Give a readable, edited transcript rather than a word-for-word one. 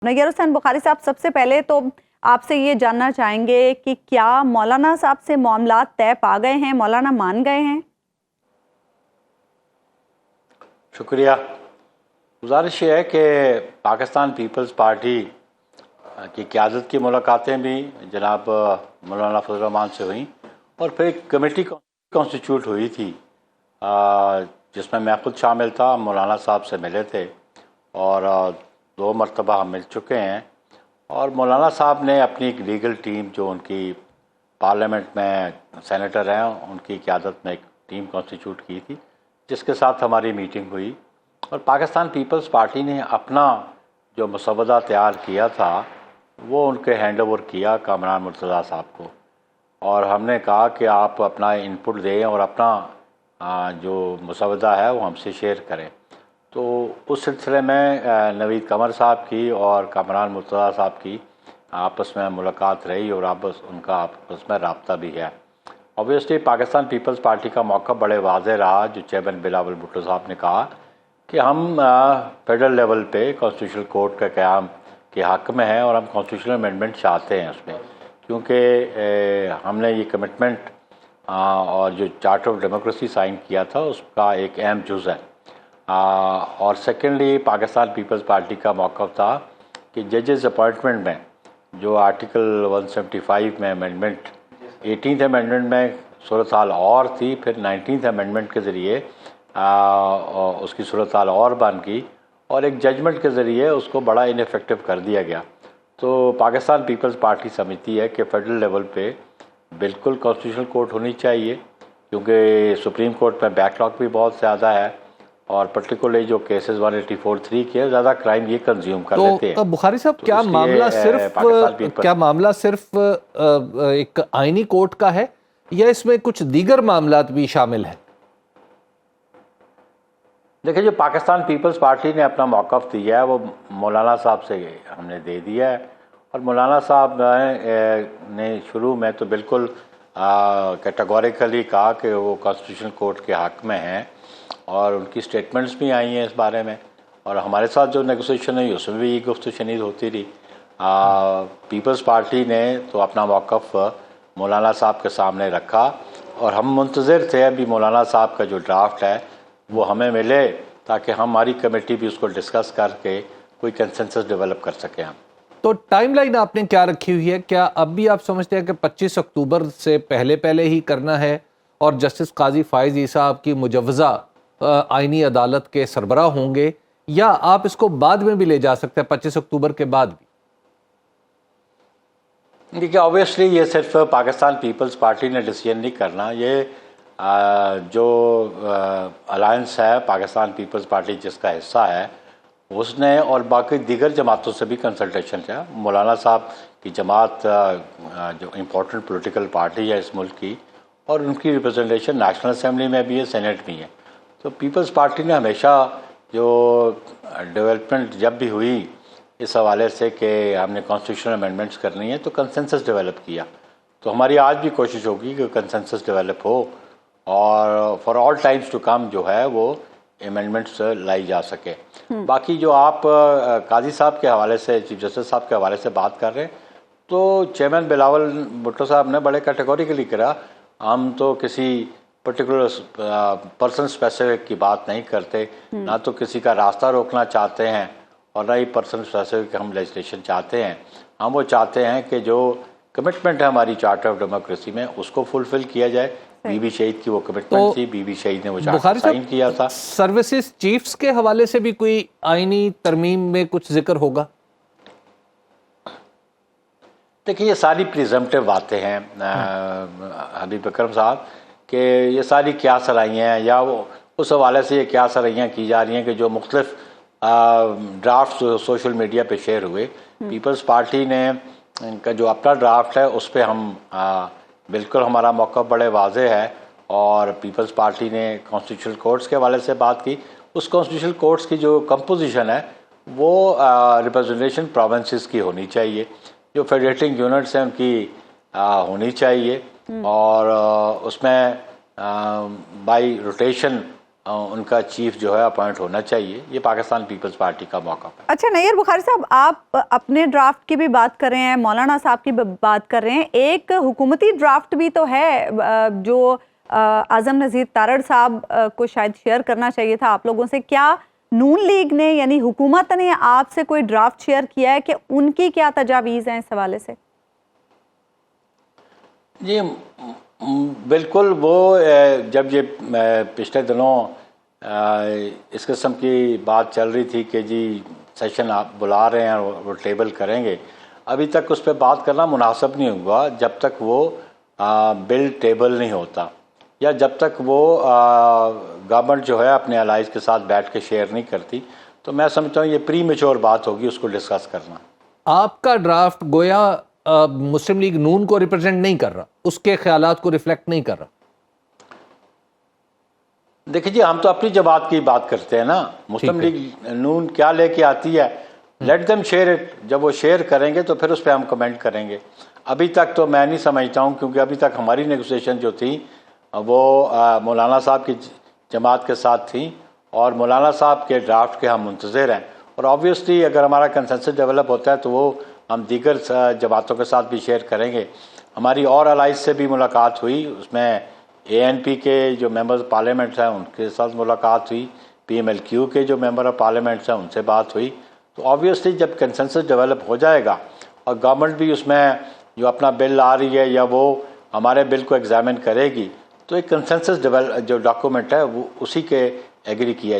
नैयर हुसैन बुखारी साहब, सबसे पहले तो आपसे ये जानना चाहेंगे कि क्या मौलाना साहब से मामला तय पा गए हैं, मौलाना मान गए हैं? शुक्रिया। गुजारिश ये है कि पाकिस्तान पीपल्स पार्टी की क़यादत की मुलाकातें भी जनाब मौलाना फजल रहमान से हुई और फिर एक कमेटी कॉन्स्टिट्यूट हुई थी जिसमें मैं खुद शामिल था। मौलाना साहब से मिले थे और 2 मरतबा हम मिल चुके हैं और मौलाना साहब ने अपनी एक लीगल टीम जो उनकी पार्लियामेंट में सेनेटर हैं उनकी क़यादत में एक टीम कॉन्स्टिट्यूट की थी जिसके साथ हमारी मीटिंग हुई और पाकिस्तान पीपल्स पार्टी ने अपना जो मसवदा तैयार किया था वो उनके हैंड ओवर किया कामरान मुर्तज़ा साहब को और हमने कहा कि आप अपना इनपुट दें और अपना जो मसवदा है वो हमसे शेयर करें। तो उस सिलसिले में नवीद कमर साहब की और कामरान मुर्तज़ा साहब की आपस में मुलाकात रही और उनका आपस में रब्ता भी है। ऑब्वियसली पाकिस्तान पीपल्स पार्टी का मौक़िफ़ बड़े वाज़ेह रहा जो चेयरमैन बिलावल भुट्टो साहब ने कहा कि हम फेडरल लेवल पे कॉन्स्टिट्यूशनल कोर्ट के क़याम के हक़ में हैं और हम कॉन्स्टिट्यूशनल अमेंडमेंट चाहते हैं उसमें, क्योंकि हमने ये कमिटमेंट और जो चार्टर ऑफ डेमोक्रेसी साइन किया था उसका एक अहम जुज़ है। और सेकेंडली पाकिस्तान पीपल्स पार्टी का मौक़िफ़ था कि जजेस अपॉइंटमेंट में जो आर्टिकल 175 में अमेंडमेंट 18th अमेंडमेंट में सूरत हाल और थी, फिर 19th अमेंडमेंट के ज़रिए उसकी सूरत हाल और बन गई और एक जजमेंट के ज़रिए उसको बड़ा इनफेक्टिव कर दिया गया। तो पाकिस्तान पीपल्स पार्टी समझती है कि फेडरल लेवल पे बिल्कुल कॉन्स्टिट्यूशनल कोर्ट होनी चाहिए, क्योंकि सुप्रीम कोर्ट में बैकलॉग भी बहुत ज़्यादा है और पर्टिकुलरली जो केसेस 184(3) के ज़्यादा क्राइम ये कंज्यूम कर लेते हैं। तो बुखारी साहब, तो क्या मामला सिर्फ एक आईनी कोर्ट का है या इसमें कुछ दीगर मामलात भी शामिल हैं? देखिए, जो पाकिस्तान पीपल्स पार्टी ने अपना मौक़िफ़ दिया है वो मौलाना साहब से हमने दे दिया है और मौलाना साहब ने शुरू में तो बिल्कुल कैटेगोरिकली कहा कि वो कॉन्स्टिट्यूशनल कोर्ट के हक़ में हैं और उनकी स्टेटमेंट्स भी आई हैं इस बारे में और हमारे साथ जो नेगोशिएशन हुई उसमें भी ये गुफ्तगू शनीद होती रही। पीपल्स पार्टी ने तो अपना मौक़िफ़ मौलाना साहब के सामने रखा और हम मुंतज़िर थे अभी मौलाना साहब का जो ड्राफ्ट है वो हमें मिले ताकि हमारी कमेटी भी उसको डिस्कस करके कोई कंसेंसस डेवलप कर सकें हम। तो टाइमलाइन आपने क्या रखी हुई है? क्या अब भी आप समझते हैं कि 25 अक्टूबर से पहले ही करना है और जस्टिस काजी फ़ाइज़ ईसा आपकी मुजव्वज़ा आईनी अदालत के सरबराह होंगे, या आप इसको बाद में भी ले जा सकते हैं 25 अक्टूबर के बाद भी? देखिए, ऑब्वियसली ये सिर्फ पाकिस्तान पीपल्स पार्टी ने डिसीजन नहीं करना, ये जो अलायंस है पाकिस्तान पीपल्स पार्टी जिसका हिस्सा है उसने और बाकी दीगर जमातों से भी कंसल्टेशन किया। मौलाना साहब की जमात जो इम्पोर्टेंट पॉलिटिकल पार्टी है इस मुल्क की और उनकी रिप्रेजेंटेशन नेशनल असेंबली में भी है, सेनेट में है। तो पीपल्स पार्टी ने हमेशा जो डेवलपमेंट जब भी हुई इस हवाले से कि हमने कॉन्स्टिट्यूशनल अमेंडमेंट्स करनी है तो कंसेंसस डेवलप किया। तो हमारी आज भी कोशिश होगी कि कंसेंसस डेवलप हो और for all times to come जो है वो अमेंडमेंट्स लाई जा सके। बाकी जो आप काजी साहब के हवाले से, चीफ जस्टिस साहब के हवाले से बात कर रहे हैं, तो चेयरमैन बिलावल भुट्टो साहब ने बड़े कैटेगोरिकली करा, हम तो किसी पर्टिकुलर पर्सन स्पेसिफिक की बात नहीं करते, ना तो किसी का रास्ता रोकना चाहते हैं और ना ही पर्सन स्पेसिफिक हम लेजिस्लेशन चाहते हैं। हम वो चाहते हैं कि जो कमिटमेंट है हमारी चार्टर ऑफ डेमोक्रेसी में उसको फुलफिल किया जाए। बीबी शहीद की वो कमिटमेंट थी, बीबी शहीद ने वो चार्टर साइन किया था। सर्विसेज चीफ्स के हवाले से भी कोई आईनी तरमीम में कुछ जिक्र होगा? देखिए, ये सारी प्रिजम्पटिव बातें हैं हबीब अकरम साहब कि ये सारी क्या सलाहियाँ हैं या वो उस हवाले से ये क्या सलाहियाँ की जा रही हैं कि जो मुख्तलिफ ड्राफ्ट सोशल मीडिया पे शेयर हुए। पीपल्स पार्टी ने इनका जो अपना ड्राफ्ट है उस पर हम बिल्कुल हमारा मौक़िफ़ बड़े वाज़ेह है और पीपल्स पार्टी ने कॉन्स्टिट्यूशनल कोर्ट्स के हवाले से बात की। उस कॉन्स्टिट्यूशनल कोर्ट्स की जो कंपोजिशन है वो रिप्रेजेंटेशन प्रोविंसेस की होनी चाहिए, जो फेडरेटिंग यूनिट्स हैं उनकी होनी चाहिए और उसमें बाई रोटेशन उनका चीफ जो है अपॉइंट होना चाहिए। ये पाकिस्तान पीपल्स पार्टी का मौका है। अच्छा नैयर बुखारी साहब, आप अपने ड्राफ्ट की भी बात कर रहे हैं, मौलाना साहब की बात कर रहे हैं, एक हुकूमती ड्राफ्ट भी तो है जो आजम नज़ीर तारड़ साहब को शायद शेयर करना चाहिए था आप लोगों से। क्या नून लीग ने यानी हुकूमत ने आपसे कोई ड्राफ्ट शेयर किया है कि उनकी क्या तजावीज़ हैं इस हवाले से? जी बिल्कुल, वो जब ये पिछले दिनों इस किस्म की बात चल रही थी कि जी सेशन आप बुला रहे हैं और वो टेबल करेंगे, अभी तक उस पर बात करना मुनासिब नहीं हुआ जब तक वो बिल टेबल नहीं होता या जब तक वो गवर्नमेंट जो है अपने अलाइज के साथ बैठ के शेयर नहीं करती। तो मैं समझता हूँ ये प्री मेच्योर बात होगी उसको डिस्कस करना। आपका ड्राफ्ट गोया मुस्लिम लीग नून को रिप्रेजेंट नहीं कर रहा, उसके ख्यालात को रिफ्लेक्ट नहीं कर रहा। देखिए जी, हम तो अपनी जमात की बात करते हैं ना। मुस्लिम लीग नून क्या लेके आती है, लेट देम शेयर इट। जब वो शेयर करेंगे तो फिर उस पर हम कमेंट करेंगे। अभी तक तो मैं नहीं समझता हूँ, क्योंकि अभी तक हमारी नेगोशिएशन जो थी वो मौलाना साहब की जमात के साथ थी और मौलाना साहब के ड्राफ्ट के हम मुंतज़िर हैं। और ऑब्वियसली अगर हमारा कंसेंसस डेवलप होता है तो वो हम दीगर जमातों के साथ भी शेयर करेंगे। हमारी और अलाइज से भी मुलाकात हुई, उसमें ANP के जो मेंबर्स पार्लियामेंट हैं उनके साथ मुलाकात हुई, PMLQ के जो मेंबर ऑफ पार्लियामेंट्स हैं उनसे बात हुई। तो ऑब्वियसली जब कंसेंसस डेवलप हो जाएगा और गवर्नमेंट भी उसमें जो अपना बिल आ रही है या वो हमारे बिल को एग्जामिन करेगी, तो एक कंसेंसस जो डॉक्यूमेंट है वो उसी के एग्री किया जाए।